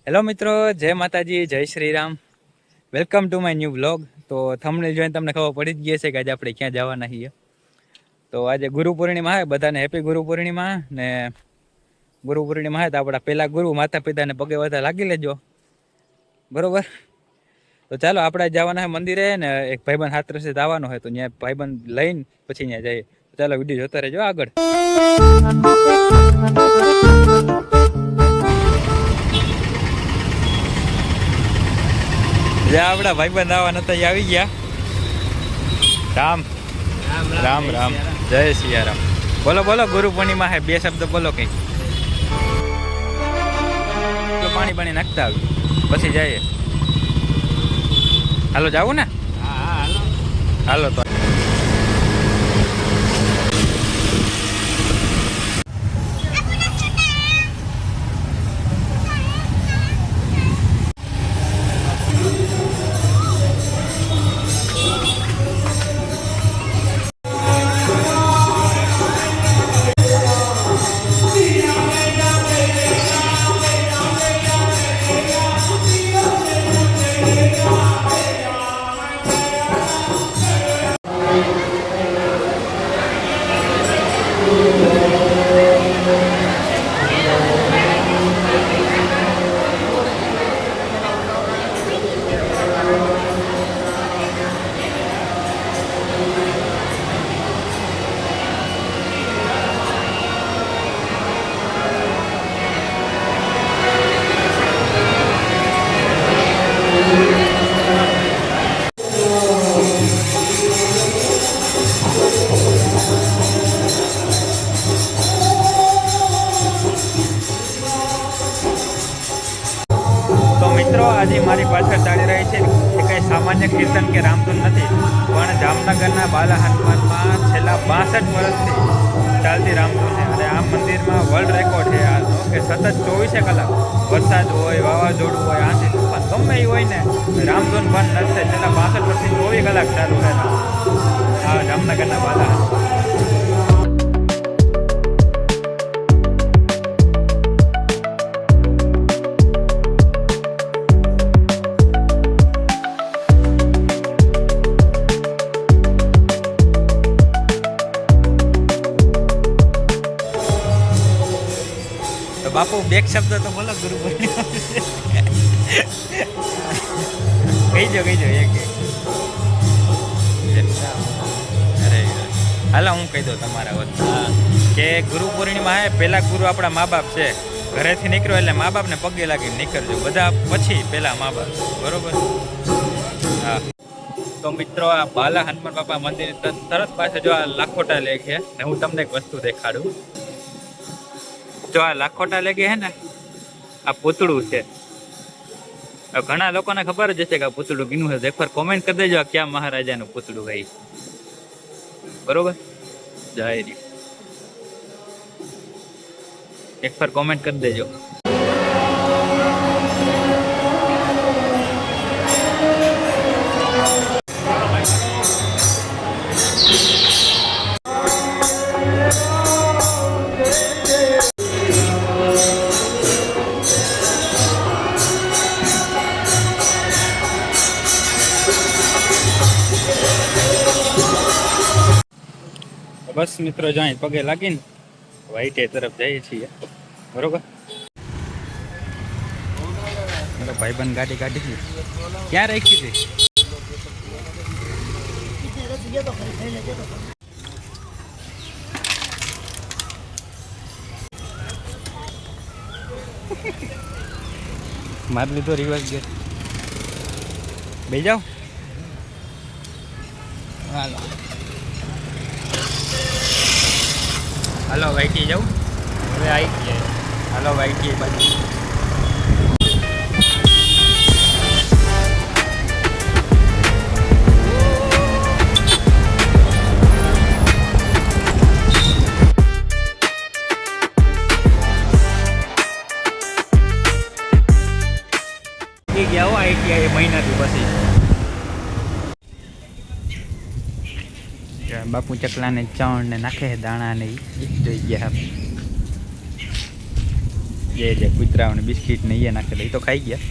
Hello મિત્રો, જય માતાજી, જય Shri Ram. Welcome to my new vlog. તો થંબનેલ જોઈને તમને ખબર પડી જ ગઈ છે કે આજે આપણે ક્યાં જવાના છીએ. તો આજે ગુરુ પૂર્ણિમા છે, બધાને હેપી ગુરુ પૂર્ણિમા. ને ગુરુ પૂર્ણિમા છે તો આપણા પહેલા ગુરુ માતા પિતાને પગે વધા લાગી લેજો, બરોબર. તો ચાલો આપણે જવાના છે મંદિરે ને એક ભાઈબંધ હાથ રસ્તે આવવાનો હોય તો ત્યાં ભાઈબંધ લઈને પછી ત્યાં જઈએ. ચાલો વિડીયો જોતા રહેજો આગળ. આપડા ભાઈબંધ આવા નતા આવી ગયા. રામ રામ રામ, જય સિયારામ. બોલો બોલો, ગુરુ પૂર્ણિમા હે, બે શબ્દ બોલો કઈ. પાણી પાણી નાખતા આવી પછી જઈએ. હાલો જાવું ને? હાલો તો. મિત્રો, આજે મારી પાછળ ચાલી રહી છે એ કંઈ સામાન્ય કીર્તન કે રામધૂન નથી, પણ જામનગરના બાલા હનુમાનમાં છેલ્લા 62 વર્ષથી ચાલતી રામધૂન છે. અને આ મંદિરમાં વર્લ્ડ રેકોર્ડ છે હાલનો કે સતત 24 કલાક વરસાદ હોય, વાવાઝોડું હોય, આંધી તુફાન ગમે એ હોય ને, રામધૂન બંધ નથી થાય. છેલ્લા 62 વર્ષથી 24 કલાક ચાલુ રહેતા આ જામનગરના બાલા હનુમાન. બાપુ બે શબ્દ તો બોલો ગુરુ પૂર્ણિમા. કહીજો એક. અરે હાલો હું કહી દઉં તમારા વચ્ચે કે ગુરુ પૂર્ણિમા હે, પહેલા ગુરુ આપણા મા બાપ છે. ઘરેથી નીકળ્યો એટલે મા બાપને પગે લાગીને નીકળજો, બધા પછી પહેલા મા બાપ, બરોબર. હા તો મિત્રો, આ બાલા હનુમાન બાપા મંદિર તરત પાસે જો આ લાખોટા લેક છે ને, હું તમને એક વસ્તુ દેખાડું. જો આ લાખોટા લેકે હે ને, આ પૂતળું છે. ઘણા લોકોને ખબર જ હશે કે આ પૂતળું ગીનું છે. એકવાર કોમેન્ટ કરી દેજો આ ક્યાં મહારાજાનું પૂતળું ગઈ, બરોબર. જય રી એકવાર કોમેન્ટ કરી દેજો. બસ મિત્રો, જાય પગે લાગીને વાઈટે તરફ જઈએ છીએ, બરોબર. ભાઈબંધ ગાડી કાઢી હતી, ક્યાં રાખી હતી? મારી લીધો રિવર્સ ગેર. બે જાઓ. હાલો હાલો વાઈટી જાઉં હવે આવી ગયા. હાલો વાઈટી બાજુ. ગયા હો આઈટીઆઈ મહિનાથી પછી. બાપુ ચકલાને ચણ ને નાખે દાણા ને જોઈ ગયા. જે કૂતરાઓને બિસ્કિટ ને એ નાખેલા એ તો ખાઈ ગયા.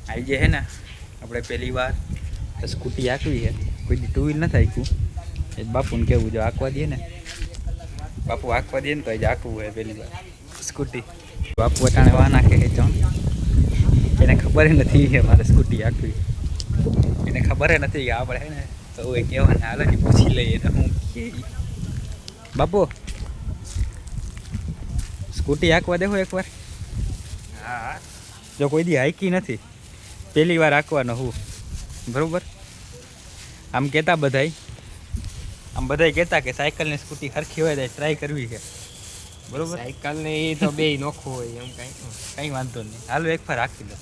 આવી જે હે ને આપણે પહેલી વાર સ્કૂટી હાંકવી છે, કોઈ દી ટુ વ્હીલ નથી હાંક્યું. એ બાપુને કેવું જો હાંકવા દે ને, બાપુ હાંકવા દે ને તો આજે હાંકવું હોય પહેલી વાર સ્કૂટી. બાપુ અટાણે વાહ નાખે છે ચણ, એને ખબર નથી કે મારે સ્કૂટી હાંકવી, એને ખબર નથી કે આપણે હે ને તો એ કહેવાને હાલો ને પૂછી લઈએ ને હું કે બાપુ સ્કૂટી હાંકવા દેવો એકવાર. હા જો કોઈ દી હાંકી નથી, પહેલી વાર હાંકવાનો હું બરાબર. આમ કહેતા બધાય કહેતા કે સાયકલ ને સ્કૂટી સરખી હોય તો ટ્રાય કરવી છે બરાબર. સાયકલ ને એ તો બે નોખું હોય એમ કંઈ વાંધો નહીં, હાલો એક વાર હાંકી દો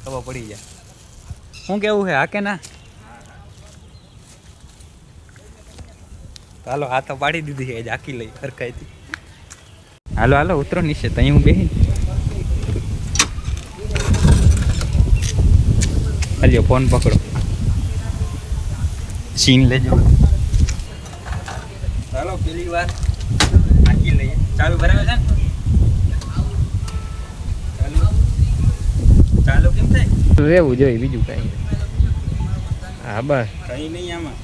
ખબર પડી જાય શું કેવું છે. હાકે ના તો હાલો, આ તો પાડી દીધી છે, હાંકી લઈ સરખાઈથી. હાલો હાલો ઉતરો નીચે, ત્યાં હું બેસી હાલ્યો ફોન પકડો, સીન લેજો. ચાલો પેલી વાર હાંકી લઈએ. ચાલુ બરાબર છે ને? ચાલુ કેમ થાય? રહેવું જોઈએ બીજું કાંઈ. હા બસ કઈ નહીં આમાં.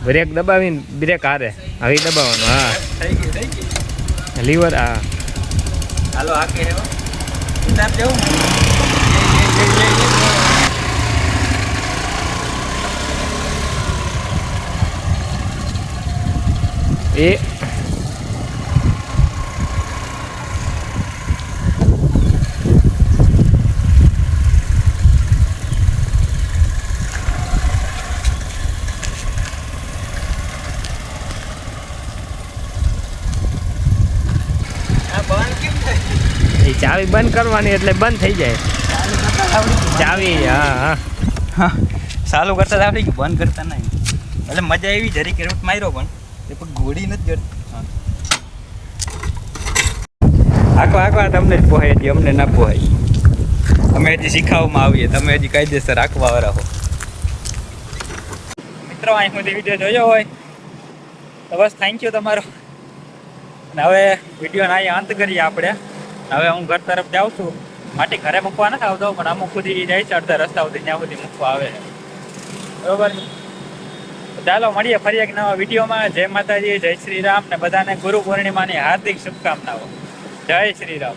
બ્રેક દબાવીને બ્રેક હારે હવે દબાવવાનું. હા થઈ ગયું. લીવર હા. હાલો હાકે હે ઉતાર જવું એ ચાવી બંધ કરવાની એટલે બંધ થઈ જાય. ચાવી હા હા ચાલુ કરતા આવડી ગયું, બંધ કરતા નહીં. એટલે મજા આવી જરી કે રૂટ માર્યો પણ એ પણ ગોળી નથી જડતી. આખવા તમને જ પોહાય, હજી અમને ના પોહાય. અમે હજી શીખાવવામાં આવીએ, તમે હજી કાયદેસર આખવા વાળા હો. મિત્રો અહીં સુધી વિડીયો જોયો હોય તો બસ થેન્ક યુ તમારો. અને હવે વિડીયોનો અહીં અંત કરીએ આપણે. હવે હું ઘર તરફ જાઉં છું. માટી ઘરે મૂકવા નથી આવતો, પણ અમુક સુધી જાય છે અડધા રસ્તા સુધી, ત્યાં સુધી મૂકવા આવે બરોબર. ચાલો મળીએ ફરી એક નવા વિડીયોમાં. જય માતાજી, જય શ્રી રામ ને બધાને ગુરુ પૂર્ણિમાની હાર્દિક શુભકામનાઓ. જય શ્રી રામ.